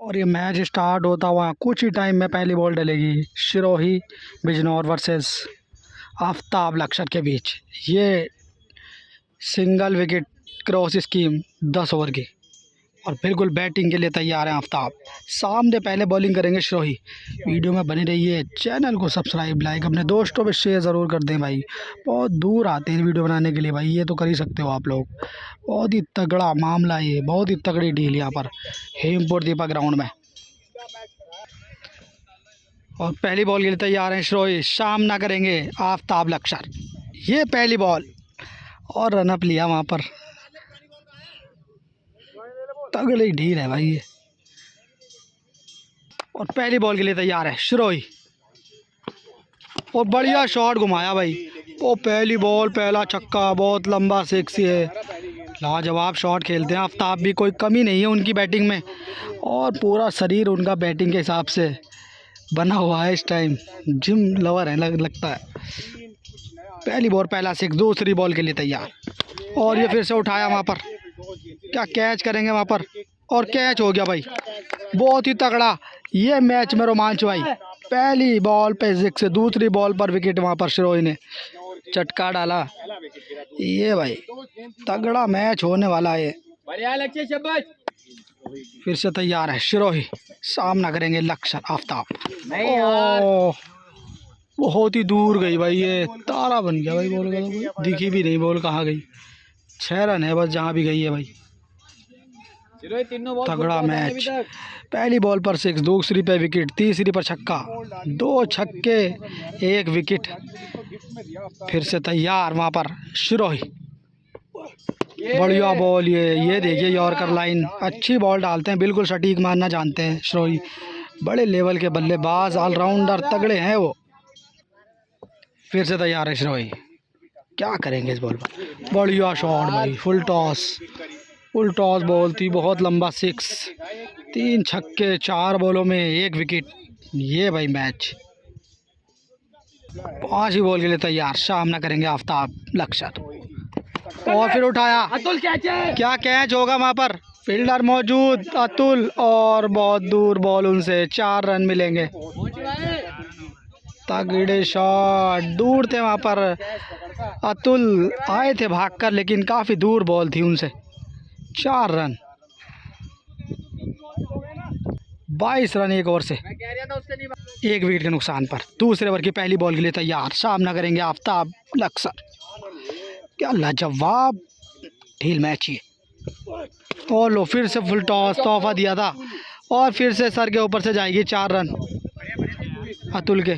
और ये match start होता हुआ कुछ ही टाइम में पहली बॉल डलेगी सिरोही बिजनौर वर्सेस आफ्ताब लक्सर के बीच। ये single wicket cross scheme 10 over की और बिल्कुल बैटिंग के लिए तैयार हैं आफ्ताब। सामने पहले बॉलिंग करेंगे सिरोही। वीडियो में बनी रहिए, चैनल को सब्सक्राइब लाइक अपने दोस्तों पे शेयर ज़रूर कर दें भाई। बहुत दूर आते हैं वीडियो बनाने के लिए भाई, ये तो कर ही सकते हो आप लोग। बहुत ही तगड़ा मामला ये, बहुत ही तगड़ी डील यहाँ पर हेमपुर दीपा ग्राउंड में। और पहली बॉल के लिए तैयार हैं सिरोही। सामना करेंगे आफ्ताब लक्सर। ये पहली बॉल और रनअप लिया वहाँ पर। तगड़ी डील है भाई ये। और पहली बॉल के लिए तैयार है सिरोही और बढ़िया शॉट घुमाया भाई। वो पहली बॉल पहला छक्का, बहुत लंबा सिक्स है। लाजवाब शॉट खेलते हैं आफ्ताब भी, कोई कमी नहीं है उनकी बैटिंग में और पूरा शरीर उनका बैटिंग के हिसाब से बना हुआ है। इस टाइम जिम लवर है लगता है। पहली बॉल पहला सिक्स। दूसरी बॉल के लिए तैयार और ये फिर से उठाया वहाँ पर। क्या कैच करेंगे वहाँ पर और कैच हो गया भाई। बहुत ही तगड़ा ये मैच में रोमांच भाई। पहली बॉल पे सिक्स, दूसरी बॉल पर विकेट वहाँ पर सिरोही ने चटका डाला। ये भाई तगड़ा मैच होने वाला है। फिर से तैयार है सिरोही। सामना करेंगे लक्सर आफ्ताब। बहुत ही दूर गई भाई, ये तारा बन गया भाई। बॉल का तो दिखी भी नहीं बॉल कहाँ गई। 6 रन है बस जहाँ भी गई है भाई। तगड़ा मैच। पहली बॉल पर सिक्स, दूसरी पे विकेट, तीसरी पर छक्का, 2 छक्के 1 विकेट। फिर से तैयार वहाँ पर सिरोही। बढ़िया बॉल ये देखिए यॉर्कर लाइन। अच्छी बॉल डालते हैं, बिल्कुल सटीक मारना जानते हैं सिरोही। बड़े लेवल के बल्लेबाज, ऑलराउंडर तगड़े हैं वो। फिर से तैयार है सिरोही। क्या करेंगे इस बॉल पर। बढ़िया शॉट भाई, फुल टॉस बॉल थी, बहुत लंबा सिक्स। 3 छक्के 4 बॉलों में 1 विकेट। ये भाई मैच। 5 ही बॉल के लिए तैयार। सामना करेंगे आफ्ताब लक्सर और फिर उठाया। क्या कैच होगा वहाँ पर। फील्डर मौजूद अतुल और बहुत दूर बॉल उनसे। 4 रन मिलेंगे। तगड़े शॉट, दूर थे वहाँ पर। अतुल आए थे भागकर लेकिन काफ़ी दूर बॉल थी उनसे। 4 रन, 22 रन 1 ओवर से 1 विकेट के नुकसान पर। दूसरे ओवर की पहली बॉल के लिए तैयार। सामना करेंगे आफ्ताब लक्सर। क्या लाजवाब ढील मैच ये। और लो फिर से फुल टॉस तोहफा दिया था और फिर से सर के ऊपर से जाएगी। 4 रन अतुल के।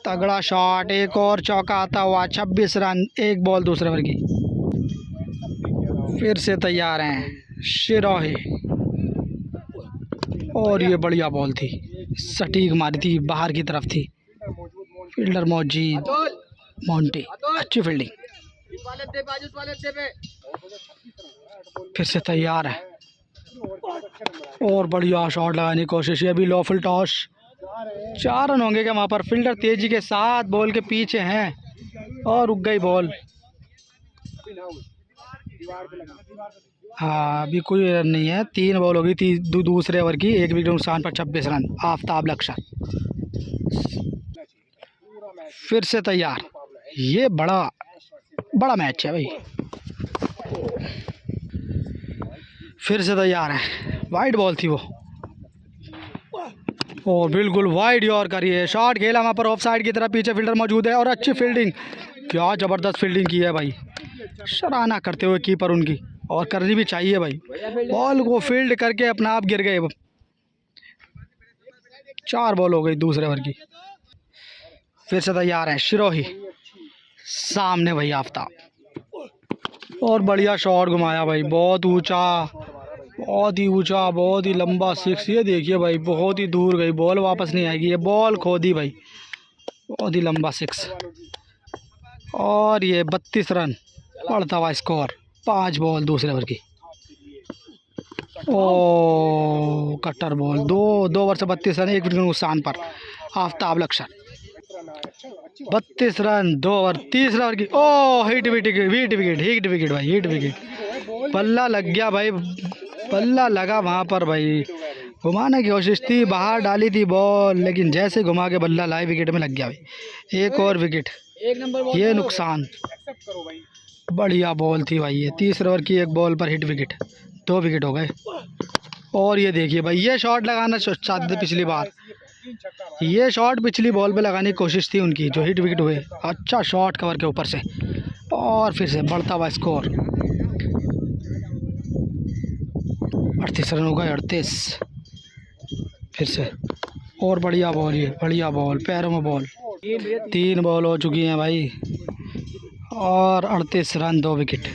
तगड़ा शॉट, एक और चौका आता हुआ। 26 रन 1 बॉल दूसरे ओवर की। फिर से तैयार हैं सिरोही और ये बढ़िया बॉल थी, सटीक मारी थी, बाहर की तरफ थी। फील्डर मौजूद मोंटी, अच्छी फील्डिंग। फिर से तैयार है और बढ़िया शॉट लगाने की कोशिश। ये भी लो फुल टॉस। 4 रन होंगे क्या वहाँ पर। फील्डर तेजी के साथ बॉल के पीछे हैं और रुक गई बॉल। हाँ अभी कोई रन नहीं है। 3 बॉल होगी थी दूसरे ओवर की। 1 विकेट नुकसान पर 26 रन आफ्ताब लक्सर। फिर से तैयार। ये बड़ा मैच है भाई। फिर से तैयार है। वाइड बॉल थी वो और बिल्कुल वाइड यॉर्कर। ये शॉट खेला वहाँ पर ऑफ साइड की तरफ। पीछे फील्डर मौजूद है और अच्छी फील्डिंग। क्या ज़बरदस्त फील्डिंग की है भाई। सराहना करते हुए कीपर उनकी, और करनी भी चाहिए भाई। बॉल को फील्ड करके अपना आप गिर गए। 4 बॉल हो गई दूसरे ओवर की। फिर से तैयार है सिरोही। सामने भाई आफ्ताब और बढ़िया शॉट घुमाया भाई। बहुत ऊंचा, बहुत ही ऊंचा, बहुत ही लंबा सिक्स। ये देखिए भाई बहुत ही दूर गई बॉल, वापस नहीं आएगी। ये बॉल खो दी भाई। बहुत ही लंबा सिक्स और ये 32 रन बढ़ता हुआ स्कोर। 5 बॉल दूसरे ओवर की। ओ कट्टर बॉल। 2 ओवर से 32 रन 1 विकेट के नुकसान पर आफ्ताब लक्सर। 32 run 2 over. तीसरा ओवर की। ओ हिट विकेट भाई, हिट विकेट। बल्ला लग गया भाई, बल्ला लगा वहाँ पर भाई। घुमाने की कोशिश थी, बाहर डाली थी बॉल, लेकिन जैसे घुमा के बल्ला लाए विकेट में लग गया भाई। एक और विकेट, ये नुकसान। बढ़िया बॉल थी भाई, ये 30 ओवर की एक बॉल पर हिट विकेट, 2 विकेट हो गए। और ये देखिए भाई, ये शॉट लगाना चाहते थे पिछली बार, ये शॉट पिछली बॉल पे लगाने की कोशिश थी उनकी, जो हिट विकेट हुए। अच्छा शॉट कवर के ऊपर से, और फिर से बढ़ता हुआ स्कोर। 38 रन हो गए, 38। फिर से और बढ़िया बॉल, ये बढ़िया बॉल, पैरों में बॉल। 3 बॉल हो चुकी हैं भाई, और 38 रन, 2 विकेट।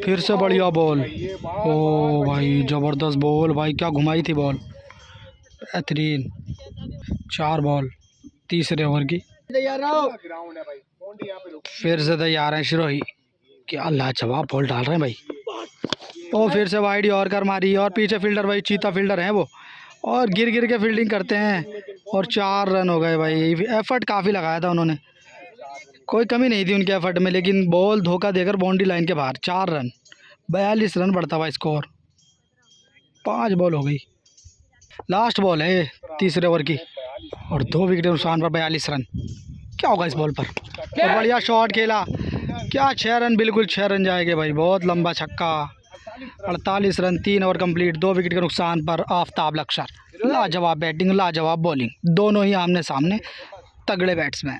फिर से बढ़िया बॉल, ओ भाई ज़बरदस्त बॉल भाई, क्या घुमाई थी बॉल, बेहतरीन। 4 बॉल तीसरे ओवर की। फिर से तैयार है शिरोही, क्या लाजवाब बॉल डाल रहे हैं भाई। और फिर से वाइड यॉर्कर मारी, और पीछे फील्डर भाई, चीता फील्डर हैं वो, और गिर गिर के फील्डिंग करते हैं। और 4 रन हो गए भाई। एफर्ट काफ़ी लगाया था उन्होंने, कोई कमी नहीं थी उनके एफर्ट में, लेकिन बॉल धोखा देकर बाउंड्री लाइन के बाहर। 4 रन, 42 रन बढ़ता हुआ स्कोर। 5 बॉल हो गई, लास्ट बॉल है तीसरे ओवर की, और 2 विकेट नुकसान पर 42 रन। क्या होगा इस बॉल पर, और बढ़िया शॉट खेला, क्या 6 रन, बिल्कुल 6 रन जाएंगे भाई, बहुत लंबा छक्का। 48 रन, 3 ओवर कंप्लीट, 2 विकेट के नुकसान पर आफ्ताब लक्सर। लाजवाब बैटिंग, लाजवाब बॉलिंग, दोनों ही आमने सामने, तगड़े बैट्समैन।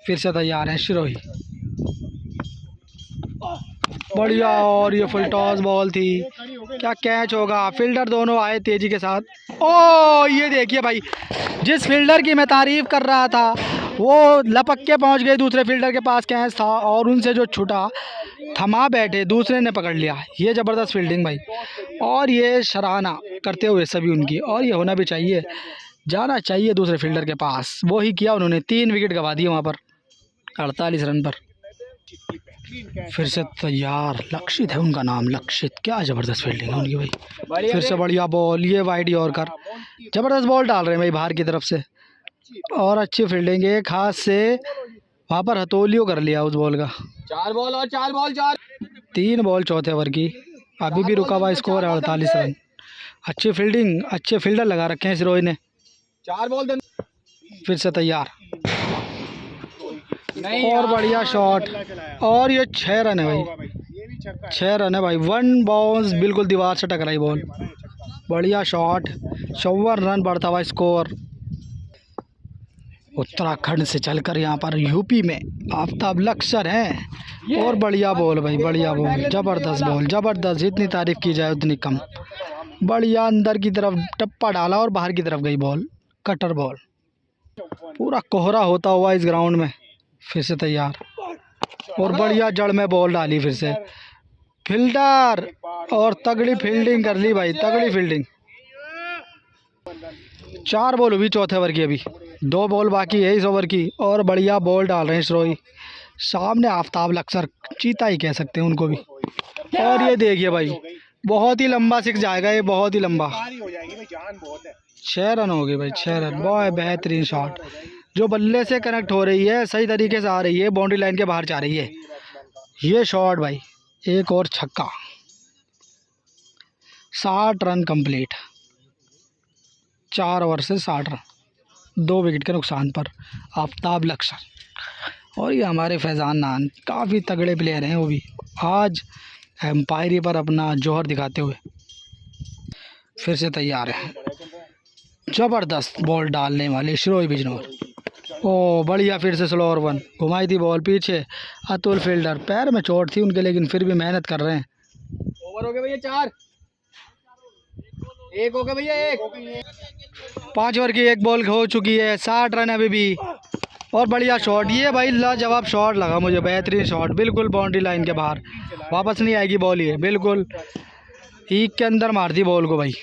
फिर से तैयार है शिरोही, बढ़िया, और ये फुल टॉस बॉल थी, क्या कैच होगा। फील्डर दोनों आए तेजी के साथ, ओ ये देखिए भाई, जिस फील्डर की मैं तारीफ कर रहा था वो लपक के पहुंच गए दूसरे फील्डर के पास, कैच था, और उनसे जो छूटा थमा बैठे, दूसरे ने पकड़ लिया। ये ज़बरदस्त फील्डिंग भाई, और ये सराहना करते हुए सभी उनकी, और ये होना भी चाहिए, जाना चाहिए दूसरे फील्डर के पास, वो ही किया उन्होंने। 3 विकेट गंवा दिए वहाँ पर 48 रन पर। फिर से तैयार, लक्षित है उनका नाम, लक्षित, क्या ज़बरदस्त फील्डिंग है उनकी भाई। फिर से बढ़िया बॉल, ये वाइड यॉर्कर, ज़बरदस्त बॉल डाल रहे हैं भाई बाहर की तरफ से, और अच्छी फील्डिंग। एक हाथ से वहाँ पर हथोलियो कर लिया उस बॉल का। 4 बॉल और 4 बॉल 4। 3 बॉल चौथे ओवर की, अभी भी रुका हुआ स्कोर है 48 रन। अच्छी फील्डिंग, अच्छे फील्डर लगा रखे हैं सिरोही ने। 4 बॉल फिर से तैयार, और बढ़िया शॉट, और ये 6 रन है भाई, 6 रन है भाई। 1 बाउंस, बिल्कुल दीवार से टकराई बॉल, बढ़िया शॉट। 54 रन बढ़ता हुआ स्कोर। उत्तराखंड से चलकर यहाँ पर यूपी में आफ्ताब लक्सर हैं, और बढ़िया बॉल भाई, बढ़िया बॉल, ज़बरदस्त बॉल, ज़बरदस्त, जितनी तारीफ़ की जाए उतनी कम। बढ़िया अंदर की तरफ टप्पा डाला, और बाहर की तरफ गई बॉल, कटर बॉल। पूरा कोहरा होता हुआ इस ग्राउंड में। फिर से तैयार, और बढ़िया जड़ में बॉल डाली, फिर से फील्डर, और तगड़ी फील्डिंग कर ली भाई, तगड़ी फील्डिंग। 4 बॉल हुई चौथे ओवर की, अभी 2 बॉल बाकी है इस ओवर की, और बढ़िया बॉल डाल रहे हैं श्रोई। सामने आफ्ताब लक्सर, चीता ही कह सकते हैं उनको भी। और ये देखिए भाई, बहुत ही लंबा 6 जाएगा ये, बहुत ही लंबा। 6 रन हो गए भाई, 6 रन, बहुत बेहतरीन शॉट, जो बल्ले से कनेक्ट हो रही है, सही तरीके से आ रही है, बाउंड्री लाइन के बाहर जा रही है ये शॉट भाई। एक और छक्का, 60 रन कंप्लीट, 4 ओवर से 60 रन, 2 विकेट के नुकसान पर आफ्ताब लक्सर। और ये हमारे फैज़ान नान, काफ़ी तगड़े प्लेयर हैं वो भी, आज एम्पायरी पर अपना जौहर दिखाते हुए। फिर से तैयार है, ज़बरदस्त बॉल डालने वाले शिरोई बिजनौर। ओ बढ़िया, फिर से स्लो और 1, घुमाई थी बॉल पीछे, अतुल फील्डर, पैर में चोट थी उनके, लेकिन फिर भी मेहनत कर रहे हैं। ओवर हो गए भैया 4, 1 हो गया भैया 1। 5 ओवर की 1 बॉल हो चुकी है, 60 रन अभी भी, और बढ़िया शॉट, ये भाई लाजवाब शॉट लगा मुझे, बेहतरीन शॉट, बिल्कुल बाउंड्री लाइन के बाहर, वापस नहीं आएगी बॉल, ये बिल्कुल ईक के अंदर मार दी बॉल को भाई।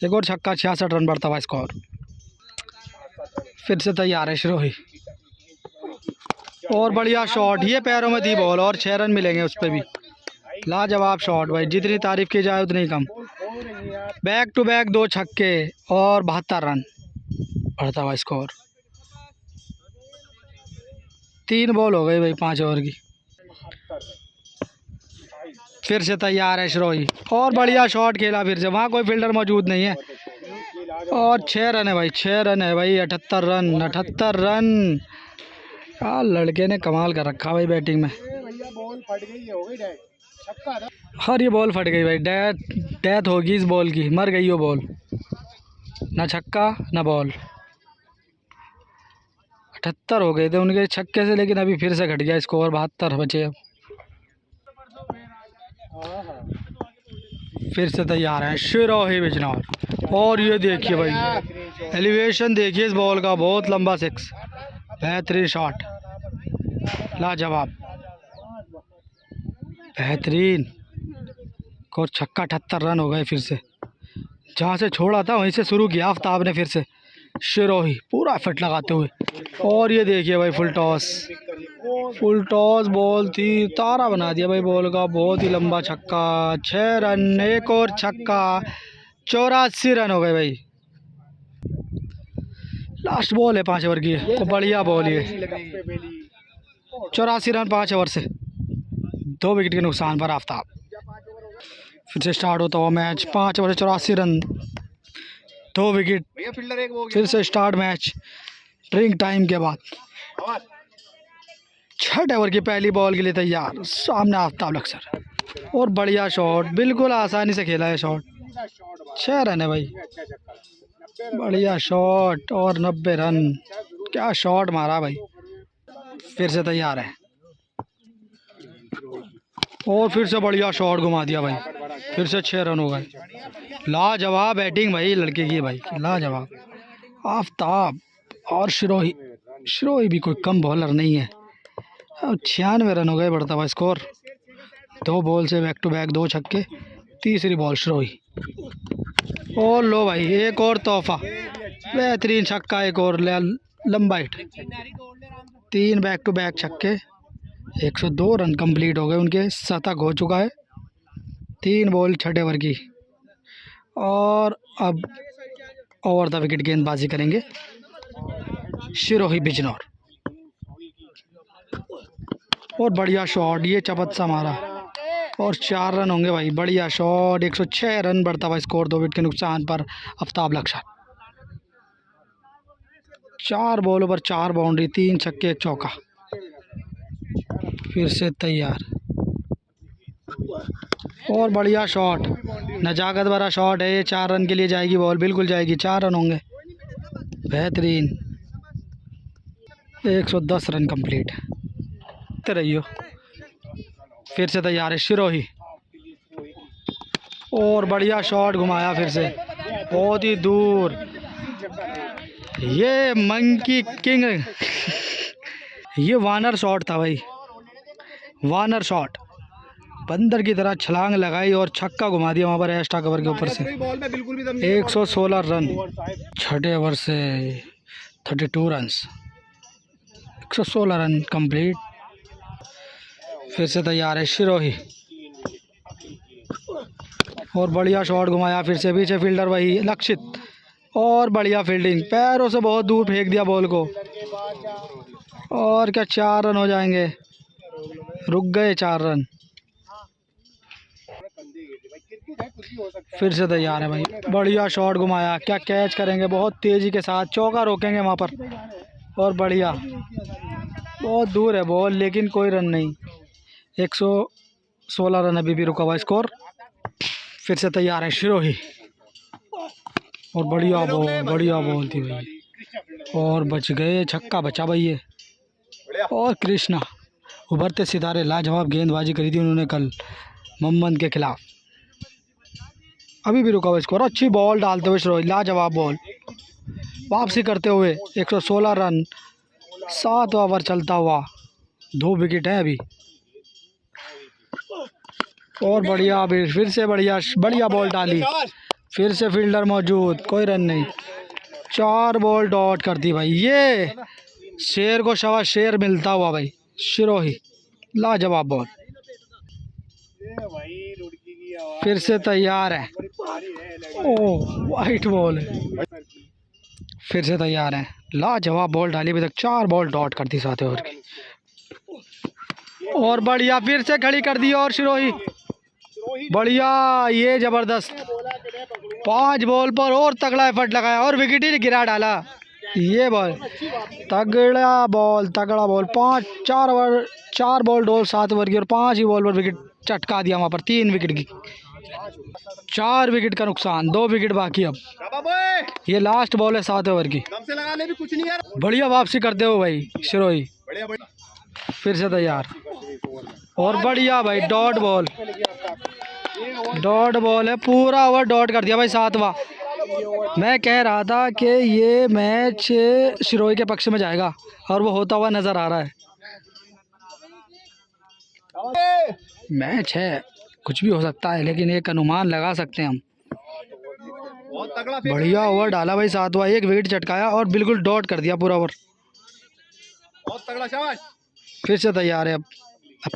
एक और छक्का, 66 रन बढ़ता हुआ स्कोर। फिर से तैयार है शिरोही, और बढ़िया शॉट, ये पैरों में थी बॉल, और 6 रन मिलेंगे उस पर भी। लाजवाब शॉट भाई, जितनी तारीफ़ की जाए उतनी कम। बैक टू बैक 2 छक्के, और 72 रन बढ़ता हुआ स्कोर। 3 बॉल हो गई भाई 5 ओवर की। फिर से तैयार है शिरोही और बढ़िया शॉट खेला फिर से, वहाँ कोई फील्डर मौजूद नहीं है। और 6 रन है भाई, 6 रन है भाई, 78 रन, 78 रन। यार लड़के ने कमाल कर रखा भाई बैटिंग में। और ये बॉल फट गई भाई, डेथ डेथ होगी इस बॉल की, मर गई वो बॉल, ना छक्का ना बॉल। 78 हो गए थे उनके छक्के से, लेकिन अभी फिर से घट गया स्कोर, 72 बचे अब। फिर से तैयार है शिरोही बिजनौर। और ये देखिए भाई, एलिवेशन देखिए इस बॉल का, बहुत लंबा 6, बेहतरीन शॉट, लाजवाब, बेहतरीन। और छक्का, 78 रन हो गए फिर से। जहाँ से छोड़ा था वहीं से शुरू किया आफ्ताब ने फिर से। शिरोही पूरा फिट लगाते हुए, और ये देखिए भाई full toss, full toss ball थी, तारा बना दिया भाई बॉल का, बहुत ही लंबा छक्का, 6 रन, एक और छक्का, 84 रन हो गए भाई। लास्ट बॉल है 5 ओवर की, तो बढ़िया बॉल ये, 84 रन 5 ओवर से, 2 विकेट के नुकसान पर आफ्ताब। फिर से स्टार्ट होता हुआ मैच, 5 ओवर 84 रन, 2 विकेट। फिर से स्टार्ट मैच ड्रिंक टाइम के बाद। 6 ओवर की पहली बॉल के लिए तैयार, सामने आफ्ताब लक्सर, और बढ़िया शॉट, बिल्कुल आसानी से खेला है शॉट, 6 रन है भाई, बढ़िया शॉट, और 90 रन, क्या शॉट मारा भाई। फिर से तैयार है, और फिर से बढ़िया शॉट घुमा दिया भाई, फिर से 6 रन हो गए। लाजवाब बैटिंग भाई लड़के की भाई, लाजवाब। आफ्ताब और शिरोही, शिरोही भी कोई कम बॉलर नहीं है। अब 96 रन हो गए, बढ़ता हुआ स्कोर, 2 बॉल से बैक टू बैक 2 छक्के, तीसरी बॉल शिरोही, और लो भाई एक और तोहफा, बेहतरीन छक्का, एक और लंबा हिट, 3 बैक टू बैक छक्के, 102 रन कंप्लीट हो गए उनके, शतक हो चुका है। 3 बॉल 6 ओवर की, और अब ओवर द विकेट गेंदबाजी करेंगे शिरोही बिजनौर। और बढ़िया शॉट, ये चपत सा मारा, और 4 रन होंगे भाई, बढ़िया शॉट, 106 रन, बढ़ता हुआ स्कोर, 2 विकेट के नुकसान पर आफ्ताब लक्सर। 4 बॉलों पर 4 बाउंड्री, 3 छक्के 1 चौका। फिर से तैयार, और बढ़िया शॉट, नजाकत भरा शॉट है ये, 4 रन के लिए जाएगी बॉल, बिल्कुल जाएगी, 4 रन होंगे, बेहतरीन, 110 रन कंप्लीट रहियो। फिर से तैयार है शिरोही, और बढ़िया शॉट घुमाया फिर से, बहुत ही दूर, ये मंकी किंग ये वानर शॉट था भाई, वानर शॉट, बंदर की तरह छलांग लगाई और छक्का घुमा दिया वहाँ पर एक्स्ट्रा कवर के ऊपर से। 116 रन 6 ओवर से, 32 रन, 116 रन कंप्लीट। फिर से तैयार है शिरोही, और बढ़िया शॉट घुमाया फिर से, पीछे फील्डर वही लक्षित, और बढ़िया फील्डिंग, पैरों से बहुत दूर फेंक दिया बॉल को, और क्या 4 रन हो जाएंगे, रुक गए 4 रन। फिर से तैयार है भाई, बढ़िया शॉट घुमाया, क्या कैच करेंगे, बहुत तेज़ी के साथ चौका रोकेंगे वहाँ पर, और बढ़िया, बहुत दूर है बॉल, लेकिन कोई रन नहीं, 116 रन अभी भी रुका हुआ स्कोर। फिर से तैयार है शिरोही, और बढ़िया बॉल थी भाई, और बच गए, छक्का बचा भाई ये। और कृष्णा उभरते सितारे, लाजवाब गेंदबाजी करी थी उन्होंने कल मोहम्मद के खिलाफ, अभी भी रुका हुआ स्कोर, अच्छी बॉल डालते हुए शिरोही, लाजवाब बॉल, वापसी करते हुए 116 रन, 7 ओवर चलता हुआ, 2 विकेट है अभी, और बढ़िया अभी फिर से बढ़िया बॉल डाली, फिर से फील्डर मौजूद, कोई रन नहीं, 4 बॉल डॉट कर दी भाई, ये शेर को शवा शेर मिलता हुआ भाई शिरोही, लाजवाब बॉल। फिर से तैयार है, ओह वाइट बॉल है, फिर से तैयार है, लाजवाब बॉल डाली, अभी तक 4 बॉल डॉट कर दी 7 ओवर की, और बढ़िया फिर से खड़ी कर दी, और शिरोही बढ़िया, ये जबरदस्त 5 बॉल पर और तगड़ा एफर्ट लगाया और विकेट ही गिरा डाला। ये बॉल तगड़ा बॉल, तगड़ा बॉल। 4 बॉल डोल 7 ओवर की और 5 ही बॉल पर विकेट चटका दिया वहाँ पर। 3 विकेट की, 4 विकेट का नुकसान, 2 विकेट बाकी अब। ये लास्ट बॉल है 7 ओवर की। बढ़िया वापसी करते हो भाई शिरोही, फिर से तैयार और बढ़िया भाई डॉट बॉल। डॉट बॉल है, पूरा ओवर डॉट कर दिया भाई 7वां। मैं कह रहा था कि ये मैच शिरोही के पक्ष में जाएगा और वो होता हुआ नज़र आ रहा है। मैच है, कुछ भी हो सकता है, लेकिन एक अनुमान लगा सकते हैं हम। बढ़िया ओवर डाला भाई 7वां, 1 विकेट चटकाया और बिल्कुल डॉट कर दिया पूरा ओवर। फिर से तैयार है अब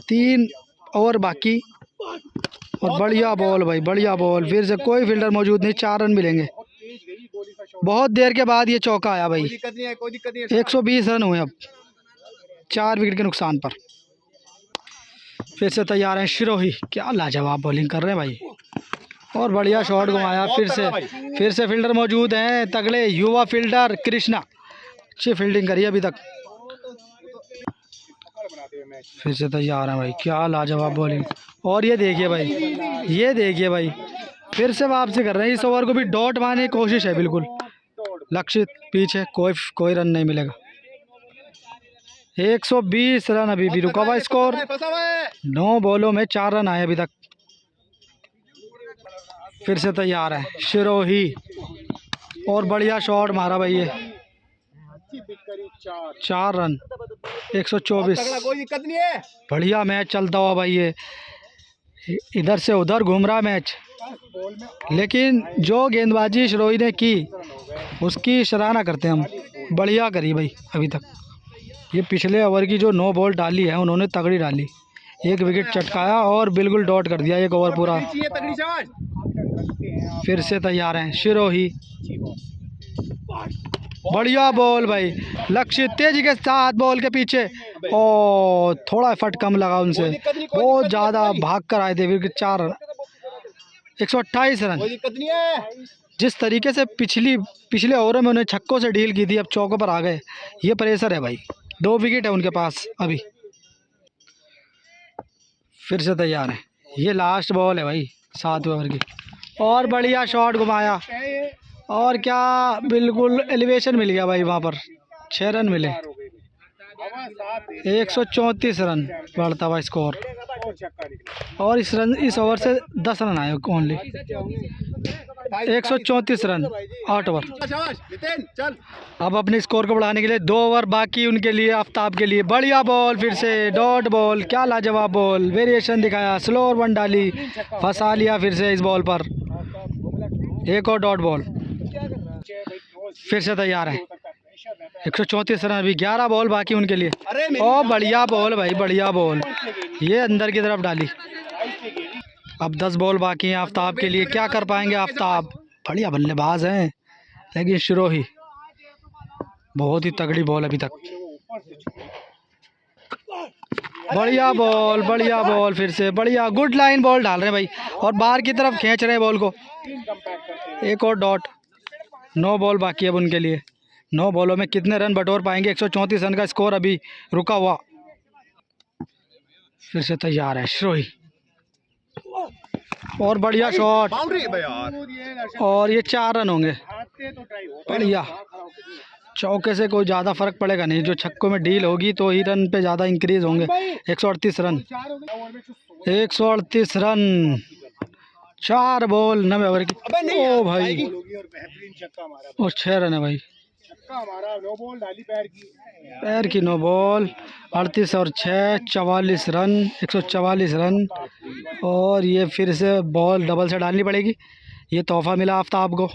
3 ओवर बाकी और बढ़िया बॉल भाई, बढ़िया बॉल। फिर से कोई फील्डर मौजूद नहीं, 4 रन मिलेंगे। बहुत देर के बाद ये चौका आया भाई। 120 रन हुए अब 4 विकेट के नुकसान पर। फिर से तैयार हैं शिरोही, क्या लाजवाब बॉलिंग कर रहे हैं भाई और बढ़िया शॉट घुमाया। फिर से फील्डर मौजूद हैं, तगड़े युवा फील्डर कृष्णा, अच्छी फील्डिंग करी अभी तक। फिर से तैयार हैं भाई, क्या लाजवाब बॉलिंग। और ये देखिए भाई, ये देखिए भाई, फिर से वापसी कर रहे हैं। इस ओवर को भी डॉट मारने की कोशिश है बिल्कुल। लक्षित पीछे, कोई रन नहीं मिलेगा। 120 रन अभी भी रुका हुआ स्कोर। 9 बॉलों में 4 रन आए अभी तक। फिर से तैयार है शिरोही और बढ़िया शॉट मारा भाई, ये 4 रन 124। बढ़िया मैच चलता हुआ भाई, ये इधर से उधर घूम रहा मैच, लेकिन जो गेंदबाजी शिरोही ने की उसकी सराहना करते हैं हम। बढ़िया करी भाई अभी तक। ये पिछले ओवर की जो 9 बॉल डाली है उन्होंने तगड़ी डाली, 1 विकेट चटकाया और बिल्कुल डॉट कर दिया 1 ओवर पूरा। फिर से तैयार हैं शिरोही, बढ़िया बॉल भाई। लक्षित तेजी के साथ बॉल के पीछे और थोड़ा एफर्ट कम लगा उनसे, बहुत ज़्यादा भाग कर आए थे। Wicket 4 run 128 run. जिस तरीके से पिछले ओवर में उन्हें छक्कों से डील की थी, अब चौकों पर आ गए। ये प्रेशर है भाई, 2 विकेट है उनके पास अभी। फिर से तैयार है, ये लास्ट बॉल है भाई 7 ओवर की और बढ़िया शॉट घुमाया और क्या बिल्कुल एलिवेशन मिल गया भाई वहाँ पर। 6 रन मिले, 134 रन बढ़ता हुआ स्कोर और इस ओवर से 10 रन आए ओनली। 134 run 8 over. अब अपने स्कोर को बढ़ाने के लिए 2 ओवर बाकी उनके लिए, आफ्ताब के लिए। बढ़िया बॉल, फिर से डॉट बॉल, क्या लाजवाब बॉल। वेरिएशन दिखाया, स्लो और 1 डाली, फंसा लिया फिर से इस बॉल पर। एक और डॉट बॉल। फिर से तैयार है, 134 रन अभी, 11 बॉल बाकी उनके लिए। ओ बढ़िया बॉल भाई, बढ़िया बॉल, ये अंदर की तरफ डाली। अब 10 बॉल बाकी हैं आफ्ताब के लिए, क्या कर पाएंगे आफ्ताब। बढ़िया बल्लेबाज हैं, लेकिन शिरोही बहुत ही तगड़ी बॉल अभी तक। बढ़िया बॉल, बढ़िया बॉल, फिर से बढ़िया गुड लाइन बॉल डाल रहे हैं भाई और बाहर की तरफ खींच रहे हैं बॉल को। एक और डॉट। 9 बॉल बाकी अब उनके लिए। 9 बॉलों में कितने रन बटोर पाएंगे। 134 रन का स्कोर अभी रुका हुआ। फिर से तैयार है शिरोही और बढ़िया शॉट और ये 4 रन होंगे। बढ़िया, चौके से कोई ज़्यादा फर्क पड़ेगा नहीं, जो छक्कों में डील होगी तो ही रन पे ज़्यादा इंक्रीज होंगे। 138 रन, 138 रन 4 बॉल 9 ओवर की। ओ भाई, और 6 रन है भाई। पैर की 9 बॉल, 38 और 6 44 रन, 144 रन। और ये फिर से बॉल डबल से डालनी पड़ेगी। ये तोहफा मिला आफ्ताब को।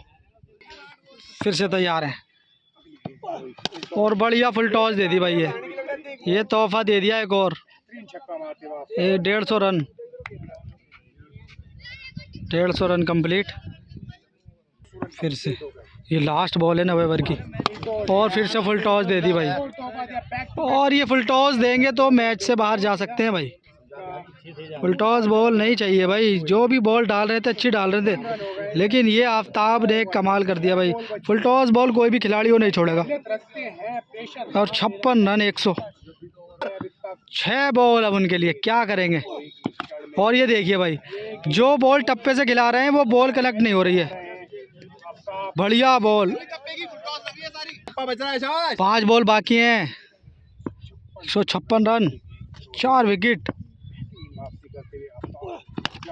फिर से तैयार है और बढ़िया फुल टॉस दे दी भाई। ये तोहफा दे दिया एक और। ये 150 रन, 150 रन कंप्लीट। फिर से ये लास्ट बॉल है 9 ओवर की और फिर से फुल टॉस दे दी भाई। और ये फुल टॉस देंगे तो मैच से बाहर जा सकते हैं भाई। फुल टॉस बॉल नहीं चाहिए भाई। जो भी बॉल डाल रहे थे अच्छी डाल रहे थे, लेकिन ये आफ्ताब ने कमाल कर दिया भाई। फुल टॉस बॉल कोई भी खिलाड़ी को नहीं छोड़ेगा। और 56 रन 106 बॉल अब उनके लिए, क्या करेंगे। और ये देखिए भाई, जो बॉल टप्पे से खिला रहे हैं वो बॉल कनेक्ट नहीं हो रही है। बढ़िया बॉल। 5 बॉल बाकी हैं, 156 रन, 4 विकेट।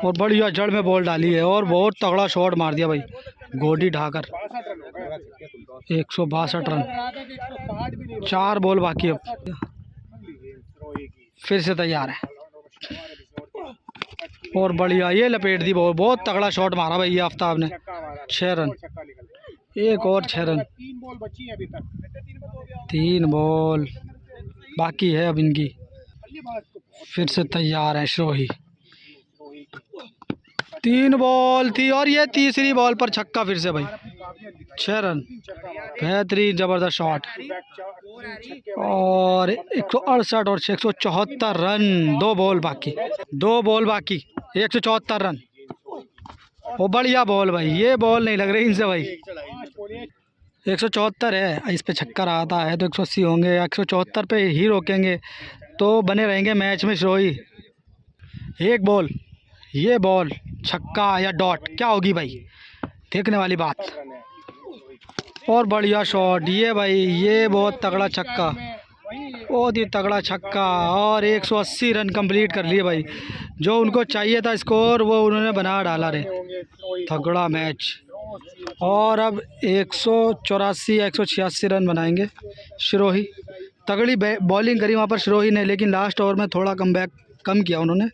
और बढ़िया जड़ में बॉल डाली है और बहुत तगड़ा शॉट मार दिया भाई, गोडी ढाकर। 162 रन, 4 बॉल बाकी अब। फिर से तैयार है और बढ़िया ये लपेट दी बॉल। बहुत तगड़ा शॉट मारा भाई ये आफ्ताब ने। 6 रन, एक और 6 रन। 3 बॉल बाकी है अब इनकी। फिर से तैयार है श्रोही। 3 बॉल थी और ये तीसरी बॉल पर छक्का फिर से भाई। 6 रन, बेहतरीन ज़बरदस्त शॉट। और 168 और 174 रन। 2 बॉल बाकी, 2 बॉल बाकी, 174 रन। वो बढ़िया बॉल भाई, ये बॉल नहीं लग रही इनसे भाई। 174 है, इस पे छक्का आता है तो 180 होंगे। 174 पे ही रोकेंगे तो बने रहेंगे मैच में श्रोही। एक बॉल, ये बॉल छक्का या डॉट क्या होगी भाई, देखने वाली बात। और बढ़िया शॉट ये भाई, ये बहुत तगड़ा छक्का, बहुत ही तगड़ा छक्का। और 180 रन कंप्लीट कर लिए भाई। जो उनको चाहिए था स्कोर वो उन्होंने बना डाला रे। तगड़ा मैच। और अब 184 या 186 रन बनाएंगे श्रोही। तगड़ी बॉलिंग करी वहाँ पर श्रोही ने, लेकिन लास्ट ओवर में थोड़ा कम किया उन्होंने।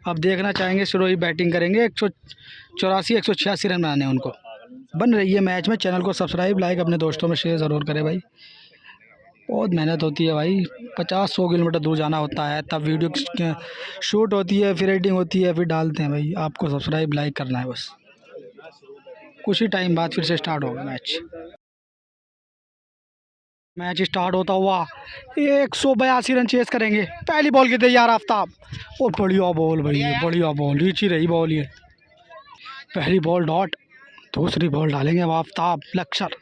अब देखना चाहेंगे श्रोही बैटिंग करेंगे। 184 186 रन बनाने उनको। बन रही है मैच में। चैनल को सब्सक्राइब, लाइक, अपने दोस्तों में शेयर ज़रूर करें भाई। बहुत मेहनत होती है भाई, 50-100 किलोमीटर दूर जाना होता है, तब वीडियो शूट होती है, फिर एडिटिंग होती है, फिर डालते हैं भाई। आपको सब्सक्राइब लाइक करना है बस। कुछ ही टाइम बाद फिर से स्टार्ट होगा मैच। मैच स्टार्ट होता हुआ 182 रन चेस करेंगे। पहली बॉल की तैयार आफ्ताब। और बढ़िया बॉल भाई, बढ़िया बॉल, रीच ही रही बॉल ये। पहली बॉल डॉट, दूसरी बॉल डालेंगे अब आफ्ताब। लक्सर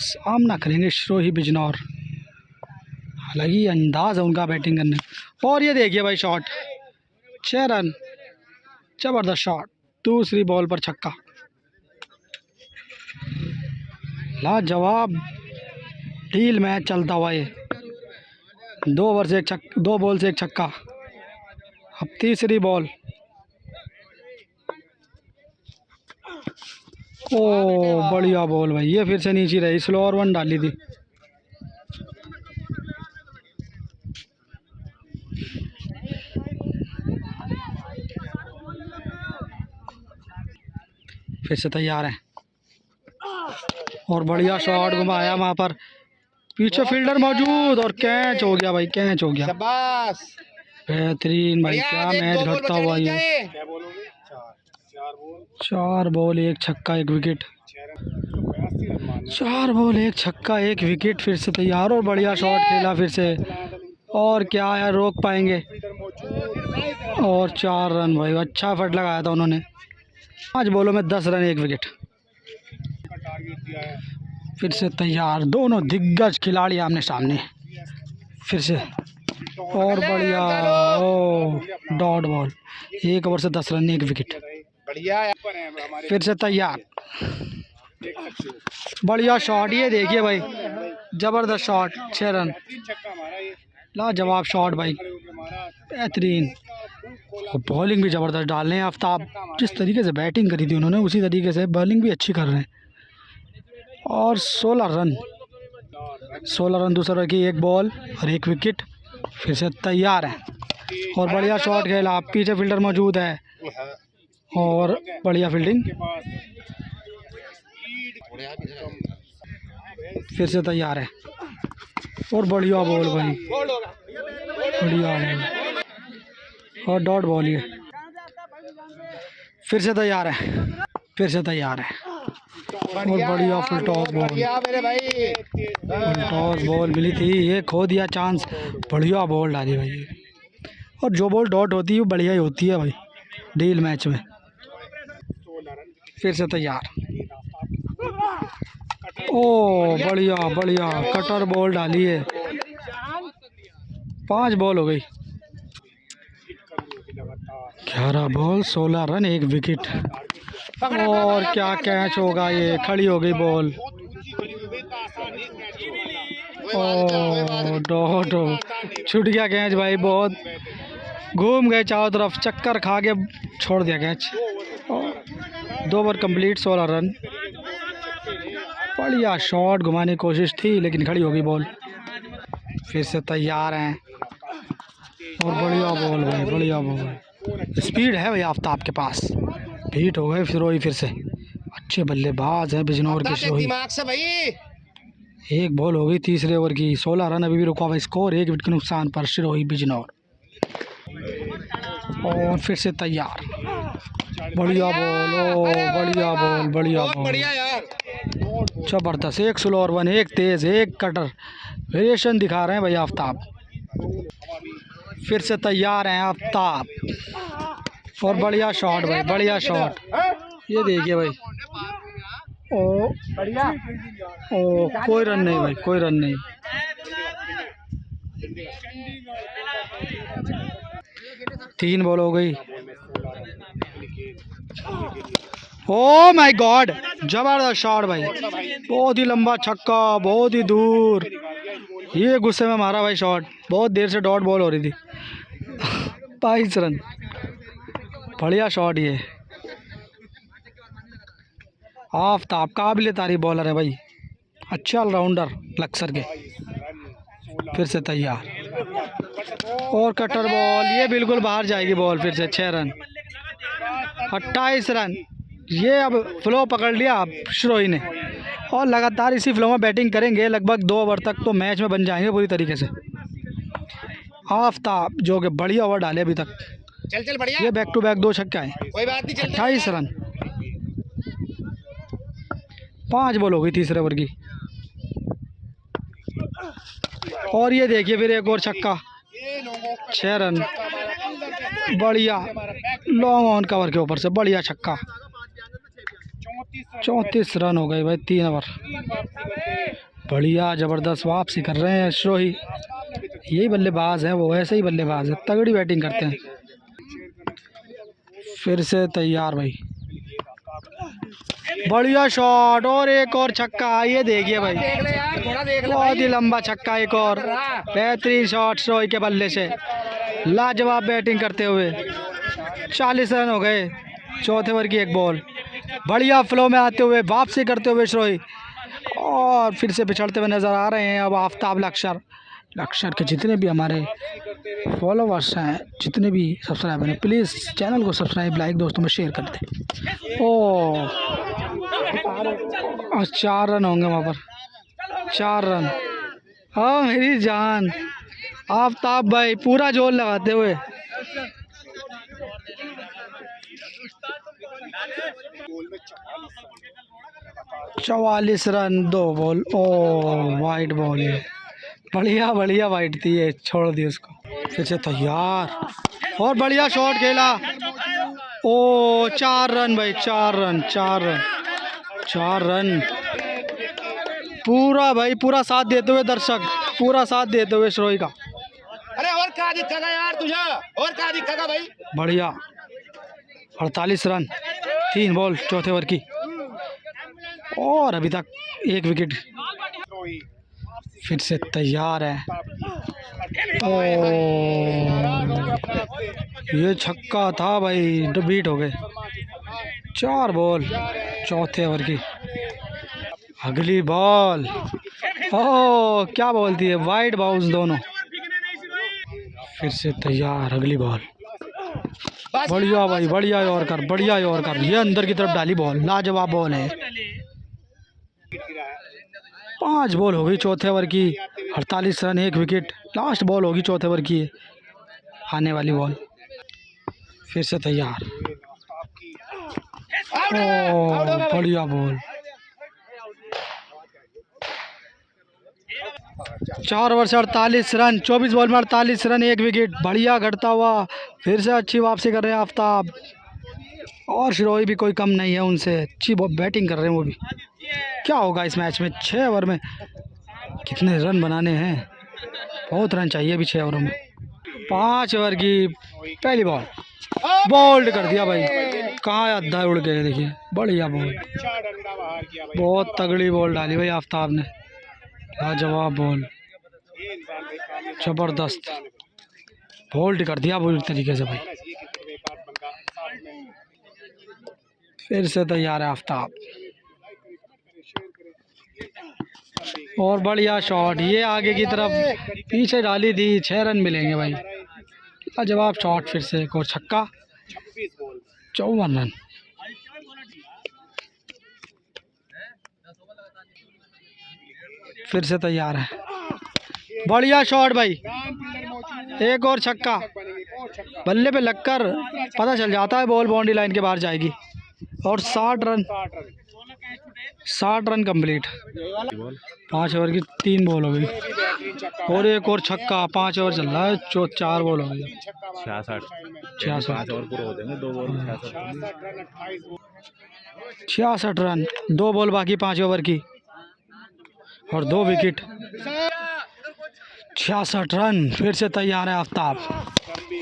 सामना करेंगे श्रोही बिजनौर। हालांकि अंदाज है उनका बैटिंग करने। और ये देखिए भाई शॉट, 6 रन, ज़बरदस्त शॉट। दूसरी बॉल पर छक्का, लाजवाब डील मैच चलता हुआ ये। 2 बॉल से एक छक्का। अब तीसरी बॉल, ओ बढ़िया बॉल भाई, ये फिर से नीचे रही, स्लोअर वन डाली थी। फिर से तैयार है और बढ़िया शॉट घुमाया वहाँ पर, पीछे फील्डर मौजूद और कैच हो गया भाई, कैच हो गया। बेहतरीन भाई, क्या मैच घटता हुआ ये। 4 बॉल 1 छक्का 1 विकेट। 4 बॉल 1 छक्का 1 विकेट। फिर से तैयार और बढ़िया शॉट खेला फिर से। और क्या है, रोक पाएंगे। और 4 रन भाई, अच्छा फट लगाया था उन्होंने। 5 बॉलों में 10 रन 1 विकेट। फिर से तैयार, दोनों दिग्गज खिलाड़ी आमने सामने। फिर से और बढ़िया, ओ डॉट बॉल, 1 ओवर से 10 रन 1 विकेट। फिर से तैयार, बढ़िया शॉट, ये देखिए भाई, ज़बरदस्त शॉट। 6 रन, लाजवाब शॉट भाई, बेहतरीन। और बॉलिंग भी ज़बरदस्त डाल रहे हैं आफ्ताब। जिस तरीके से बैटिंग करी थी उन्होंने, उसी तरीके से बॉलिंग भी अच्छी कर रहे हैं। और 16 रन दूसरा की 1 बॉल और 1 विकेट। फिर से तैयार है और बढ़िया शॉट खेला। पीछे फील्डर मौजूद है और बढ़िया फील्डिंग। फिर से तैयार है और बढ़िया बॉल भाई, बढ़िया बॉल और डॉट बॉल ये। फिर से तैयार है, फिर से तैयार है और बढ़िया फुल टॉस बॉल मिली थी, ये खो दिया चांस। बढ़िया बॉल डाली भाई और जो बॉल डॉट होती है वो बढ़िया ही होती है भाई डील मैच में। फिर से तैयार। ओ बढ़िया बढ़िया कटर बॉल डाली है। 5 बॉल हो गई। 11 बॉल 16 रन 1 विकेट। और क्या कैच होगा ये, खड़ी हो गई बॉल। ओ डॉट हो, छूट गया कैच भाई। बहुत घूम गए चारों तरफ, चक्कर खा के छोड़ दिया कैच। 2 over complete 16 run. बढ़िया शॉट घुमाने की कोशिश थी लेकिन खड़ी हो गई बॉल। फिर से तैयार हैं और बढ़िया बॉल भाई, बढ़िया बॉल। स्पीड है भाई आफ्ताब के पास। हिट हो गए फिरोही फिर से। अच्छे बल्लेबाज हैं बिजनौर के फिरोही। दिमाग से भाई। 1 बॉल हो गई तीसरे ओवर की। 16 रन अभी भी रुका हुआ स्कोर 1 विकेट के नुकसान पर सिरोही बिजनौर। और फिर से तैयार। बढ़िया बॉल, ओ बढ़िया बॉल, बढ़िया बॉल, जबरदस्त। 1 स्लो और 1, 1 तेज 1 कटर। वेरिएशन दिखा रहे हैं भाई आफ्ताब। फिर से तैयार हैं आफ्ताब और बढ़िया शॉट भाई, बढ़िया शॉट। ये देखिए भाई। ओ ओ कोई रन नहीं भाई, कोई रन नहीं। तीन बॉल हो गई। ओ माय गॉड, जबरदस्त शॉट भाई। बहुत ही लंबा छक्का, बहुत ही दूर। ये गुस्से में मारा भाई शॉट। बहुत देर से डॉट बॉल हो रही थी। 22 रन, बढ़िया शॉट ये। आफ्ताब काबिल तारीफ बॉलर है भाई, अच्छा ऑलराउंडर लक्सर के। फिर से तैयार और कटर बॉल, ये बिल्कुल बाहर जाएगी बॉल। फिर से 6 रन 28 रन। ये अब फ्लो पकड़ लिया अब श्रोही ने, और लगातार इसी फ्लो में बैटिंग करेंगे लगभग 2 ओवर तक तो मैच में बन जाएंगे पूरी तरीके से। आफ्ताब जो कि बढ़िया ओवर डाले अभी तक। चल चल बढ़िया। ये बैक टू बैक 2 छक्के हैं। कोई बात नहीं, 28 रन। 5 बॉल हो गई तीसरे ओवर की। और ये देखिए फिर एक और छक्का। 6 रन, बढ़िया लॉन्ग ऑन कवर के ऊपर से बढ़िया छक्का। 34 रन हो गए भाई 3 ओवर। बढ़िया ज़बरदस्त वापसी कर रहे हैं श्रोही। यही बल्लेबाज हैं, वो ऐसे ही बल्लेबाज है, तगड़ी बैटिंग करते हैं। फिर से तैयार भाई, बढ़िया शॉट और एक और छक्का। ये देखिए भाई, बहुत ही लंबा छक्का। एक और बेहतरीन शॉट श्रोही के बल्ले से, लाजवाब बैटिंग करते हुए। 40 रन हो गए चौथे ओवर की 1 बॉल। बढ़िया फ्लो में आते हुए वापसी करते हुए श्रोही, और फिर से पिछड़ते हुए नज़र आ रहे हैं अब आफ्ताब लक्सर के जितने भी हमारे फॉलोवर्स हैं, जितने भी सब्सक्राइबर हैं, प्लीज़ चैनल को सब्सक्राइब, लाइक दोस्तों में शेयर कर दें। ओ 4 रन होंगे वहाँ पर, 4 रन। हाँ मेरी जान आफ्ताब भाई पूरा जोर लगाते हुए। चवालीस रन 2 बॉल। ओ वाइट बॉल है, बढ़िया बढ़िया वाइट थी ये, छोड़ दी उसको। फिर से तैयार और बढ़िया शॉट खेला। ओ 4 रन भाई, 4 रन, 4 रन, 4 रन। पूरा भाई पूरा साथ देते हुए दर्शक, पूरा साथ देते हुए श्रोही का। अरे और क्या दिखेगा यार तुझे, और क्या दिखेगा भाई। बढ़िया 48 रन 3 बॉल चौथे ओवर की, और अभी तक 1 विकेट। फिर से तैयार है। ओ ये छक्का था भाई, बीट हो गए। 4 बॉल चौथे ओवर की। अगली बॉल, ओ क्या बोलती है, वाइड बाउंस दोनों। फिर से तैयार, अगली बॉल। बढ़िया भाई, बढ़िया यॉर्कर, बढ़िया यॉर्कर। ये अंदर की तरफ डाली बॉल, लाजवाब बॉल है। 5 बॉल हो गई चौथे ओवर की। 48 रन 1 विकेट। लास्ट बॉल होगी चौथे ओवर की आने वाली बॉल। फिर से तैयार। ओ बढ़िया बॉल। 4 ओवर से 48 रन, 24 बॉल में 48 रन, 1 विकेट। बढ़िया घटता हुआ फिर से अच्छी वापसी कर रहे हैं आफ्ताब। और शिरोई भी कोई कम नहीं है उनसे, अच्छी बैटिंग कर रहे हैं वो भी। क्या होगा इस मैच में? 6 ओवर में कितने रन बनाने हैं? बहुत रन चाहिए अभी 6 ओवर में। 5 ओवर की पहली बॉल, बोल्ड कर दिया भाई। कहाँ अद्धा उड़ गए, देखिए बढ़िया बॉल, बहुत तगड़ी बॉल डाली भाई आफ्ताब ने। लाजवाब बॉल, जबरदस्त बोल्ड कर दिया पूरी तरीके से भाई। फिर से तैयार है आफ्ताब, और बढ़िया शॉट, ये आगे की तरफ पीछे डाली थी, 6 रन मिलेंगे भाई। लाजवाब शॉट, फिर से एक और छक्का, 54 रन। फिर से तैयार है, बढ़िया शॉट भाई, एक और छक्का। बल्ले पे लगकर पता चल जाता है बॉल बाउंड्री लाइन के बाहर जाएगी। और 60 रन कंप्लीट। 5 ओवर की 3 बॉल हो गई, और एक और छक्का। 5 ओवर चल रहा है, 4 बॉल हो गई। 66 और पूरे हो जाएंगे 2 बॉल 66 रन, 2 बॉल बाकी 5 ओवर की, और 2 विकेट। 66 रन। फिर से तैयार है आफ्ताब,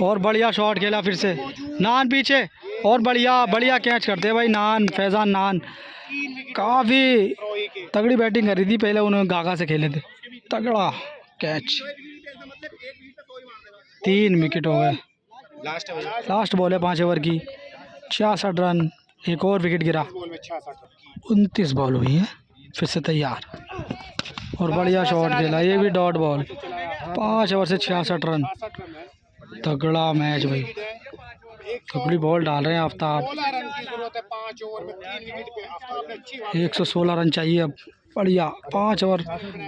और बढ़िया शॉट खेला फिर से। नान पीछे, और बढ़िया कैच करते हैं भाई नान, फैजान नान। काफ़ी तगड़ी बैटिंग करी थी पहले उन्होंने, गागा से खेले थे। तगड़ा कैच, 3 विकेट हो गए। लास्ट बॉल है 5 ओवर की, 66 रन, एक और विकेट गिरा। 29 बॉल हुई है। फिर से तैयार, और बढ़िया शॉट खेला, ये भी डॉट बॉल। 5 ओवर से 66 रन, तगड़ा मैच भाई। तगड़ी बॉल डाल रहे हैं आफ्ताब। 116 रन चाहिए अब, बढ़िया। 5 ओवर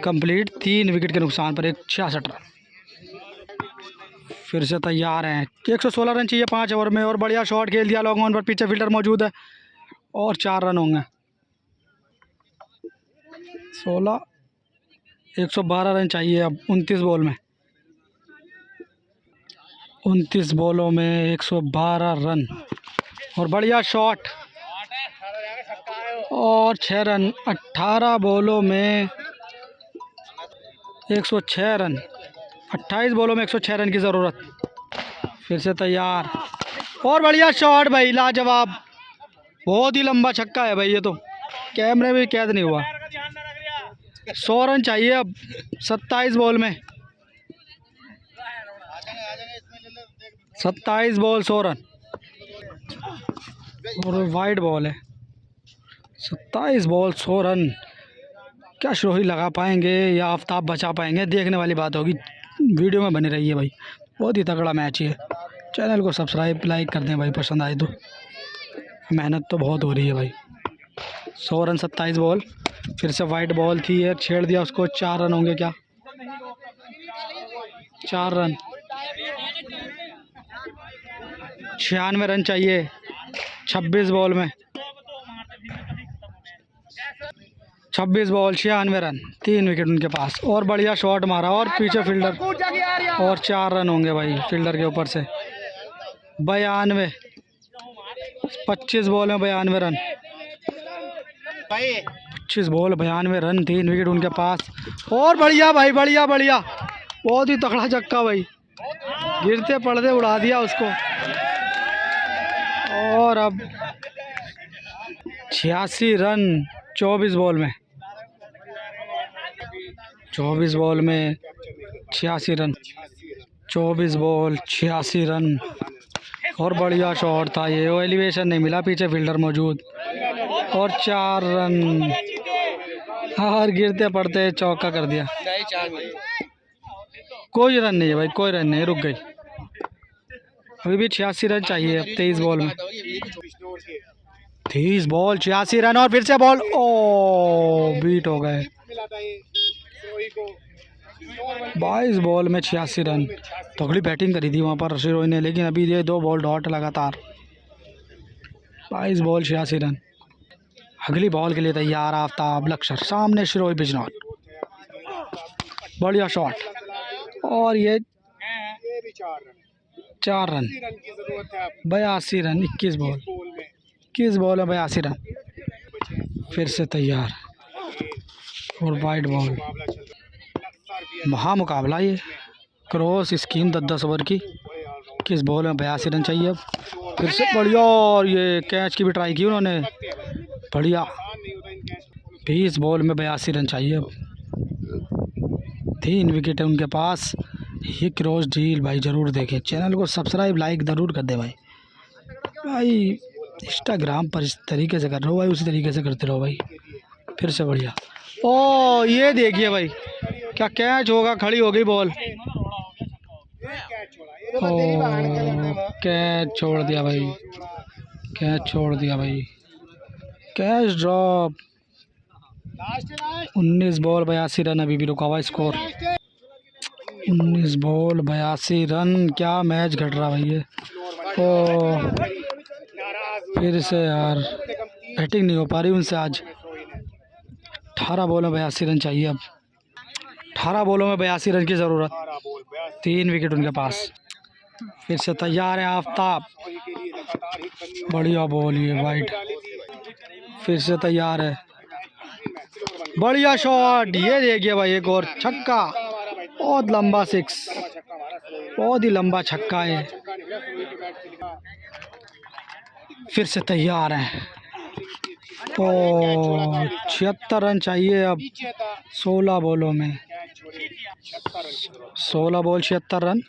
कंप्लीट, 3 विकेट के नुकसान पर 66 रन। फिर से तैयार हैं, 116 रन चाहिए 5 ओवर में, और बढ़िया शॉट खेल दिया लॉन्ग ऑन पर, पीछे फील्डर मौजूद है, और 4 रन होंगे। 112 रन चाहिए अब 29 बॉल में। 29 बॉलों में 112 रन, और बढ़िया शॉट, और 6 रन। 18 बॉलों में 106 रन, 28 बॉलों में 106 रन की ज़रूरत। फिर से तैयार, और बढ़िया शॉट भाई, लाजवाब। बहुत ही लंबा छक्का है भाई, ये तो कैमरे में कैद नहीं हुआ। 100 रन चाहिए अब 27 बॉल में। 27 बॉल 100 रन, और वाइड बॉल है। 27 बॉल 100 रन, क्या श्रोही लगा पाएंगे या आफ्ताब बचा पाएंगे? देखने वाली बात होगी। वीडियो में बने रहिए भाई, बहुत ही तगड़ा मैच है। चैनल को सब्सक्राइब लाइक कर दें भाई, पसंद आए तो। मेहनत तो बहुत हो रही है भाई। 100 रन 27 बॉल। फिर से वाइड बॉल थी, ये छेड़ दिया उसको। 4 रन होंगे क्या? 4 रन, 96 रन चाहिए 26 बॉल में। 26 बॉल 96 रन, 3 विकेट उनके पास, और बढ़िया शॉट मारा, और पीछे फील्डर, और 4 रन होंगे भाई फील्डर के ऊपर से। 92, 25 बॉल में 92 रन, 25 बॉल 92 रन, 3 विकेट उनके पास, और बढ़िया भाई, बढ़िया बहुत ही तगड़ा छक्का भाई, गिरते पड़ते उड़ा दिया उसको। और अब 86 रन 24 बॉल में, 24 बॉल में 86 रन, 24 बॉल 86 रन, और बढ़िया शॉट था ये, वो एलिवेशन नहीं मिला, पीछे फील्डर मौजूद, और 4 रन, और गिरते पड़ते चौका कर दिया। कोई रन नहीं है भाई, कोई रन नहीं, रुक गई। अभी भी 86 रन चाहिए अब 23 बॉल में। 23 बॉल 86 रन, और फिर से बॉल, ओ बीट हो गए। 22 बॉल में 86 रन, तगड़ी बैटिंग करी थी वहाँ पर शिरोई ने, लेकिन अभी ये 2 बॉल डॉट लगातार। 22 बॉल 86 रन। अगली बॉल के लिए तैयार आफ्ताब लक्ष्य, सामने शिरोई बिजनौर। बढ़िया शॉट, और ये भी 4 रन 4 रन, रन की जरूरत है 82 रन, 21 बॉल, बॉल में 21 बॉल में 82 रन। फिर से तैयार और वाइड बॉल। मुकाबला चल रहा है महामुकाबला ये, क्रॉस स्कीम 10-10 ओवर की, 21 बॉल में 82 रन चाहिए अब। फिर से बढ़िया, और ये कैच की भी ट्राई की उन्होंने, बढ़िया। 20 बॉल में 82 रन चाहिए अब। 3 विकेट है उनके पास। ये क्रॉस डील भाई ज़रूर देखें, चैनल को सब्सक्राइब लाइक ज़रूर कर दे भाई। भाई इंस्टाग्राम पर इस तरीके से कर रहे हो भाई, उसी तरीके से करते रहो भाई। फिर से बढ़िया, ओ ये देखिए भाई, क्या कैच होगा, खड़ी हो गई बॉल, ओ कैच छोड़ दिया भाई, कैच छोड़ दिया भाई, कैच ड्रॉप। 19 बॉल 82 रन, अभी भी रुका हुआ स्कोर। 19 बॉल 82 रन, क्या मैच घट रहा भाई ये। ओ फिर से यार बैटिंग नहीं हो पा रही उनसे आज। 18 बॉलों में 82 रन चाहिए अब। 18 बॉलों में 82 रन की ज़रूरत, 3 विकेट उनके पास। फिर से तैयार है आफ्ताब, बढ़िया बॉल ये वाइड। फिर से तैयार है, बढ़िया शॉट, ये देखिए भाई एक और छक्का, बहुत लंबा 6, बहुत ही लंबा छक्का है। फिर से तैयार हैं, तो 76 रन चाहिए अब 16 बॉलों में, 16 बॉल 76 रन।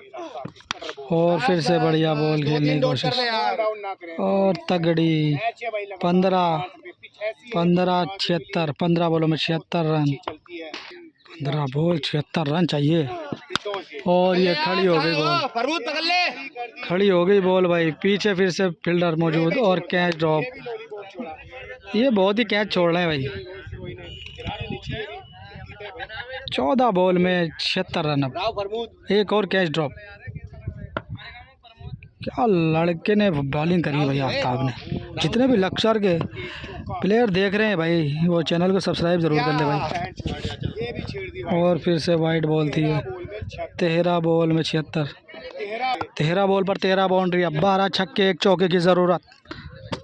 और फिर से बढ़िया बॉल खेलने की कोशिश, और तगड़ी 15 76, 15 बॉलों में 76 रन, 15 बॉल 76 रन चाहिए। और ये खड़ी हो गई बॉल, खड़ी हो गई बॉल भाई, पीछे फिर से फील्डर मौजूद, और कैच ड्रॉप। ये बहुत ही कैच छोड़ रहे हैं भाई। 14 बॉल में 76 रन, अब एक और कैच ड्रॉप। क्या लड़के ने बॉलिंग करी भाई आफ्ताब ने। जितने भी लक्सर के प्लेयर देख रहे हैं भाई, वो चैनल को सब्सक्राइब ज़रूर कर ले भाई। और फिर से वाइड बॉल थी, 13 बॉल में 76, 13 बॉल पर 13 बाउंड्री, अब 12 छक्के 1 चौके की ज़रूरत।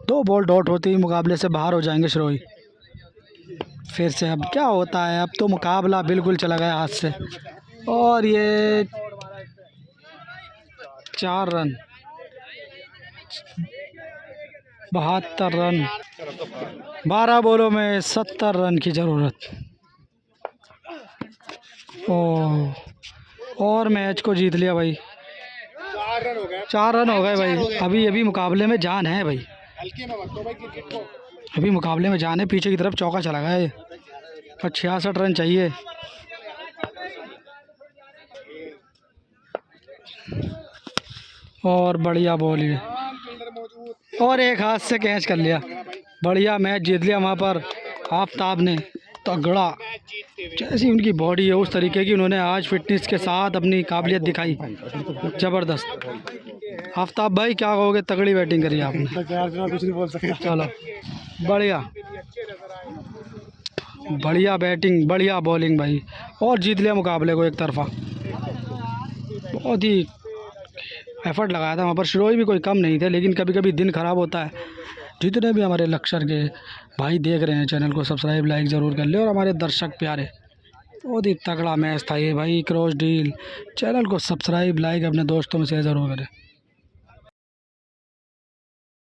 2 बॉल डॉट होती ही मुकाबले से बाहर हो जाएंगे शिरोई। फिर से अब क्या होता है, अब तो मुकाबला बिल्कुल चला गया हाथ से। और ये 4 रन, 72 रन, 12 बॉलों में 70 रन की ज़रूरत। और मैच को जीत लिया भाई, 4 रन हो गए भाई। अभी मुकाबले में जान है भाई, अभी मुकाबले में जान है। पीछे की तरफ चौका चला गया है, पर 66 रन चाहिए। और बढ़िया बॉल है, और एक हाथ से कैच कर लिया, बढ़िया मैच जीत लिया वहाँ पर आफ्ताब ने। तगड़ा, जैसी उनकी बॉडी है उस तरीके की उन्होंने आज फिटनेस के साथ अपनी काबिलियत दिखाई, ज़बरदस्त। आफ्ताब भाई क्या कहोगे, तगड़ी बैटिंग करी आपने। कुछ नहीं बोल सकते। चलो बढ़िया, बढ़िया बैटिंग, बढ़िया बॉलिंग भाई, और जीत लिया मुकाबले को एक तरफा। बहुत ही एफर्ट लगाया था वहाँ पर, शिरोई भी कोई कम नहीं थे, लेकिन कभी कभी दिन ख़राब होता है। जितने भी हमारे लक्सर के भाई देख रहे हैं, चैनल को सब्सक्राइब लाइक ज़रूर कर ले। और हमारे दर्शक प्यारे, बहुत ही तगड़ा मैच था ये भाई, क्रॉस डील। चैनल को सब्सक्राइब लाइक अपने दोस्तों में शेयर ज़रूर करें।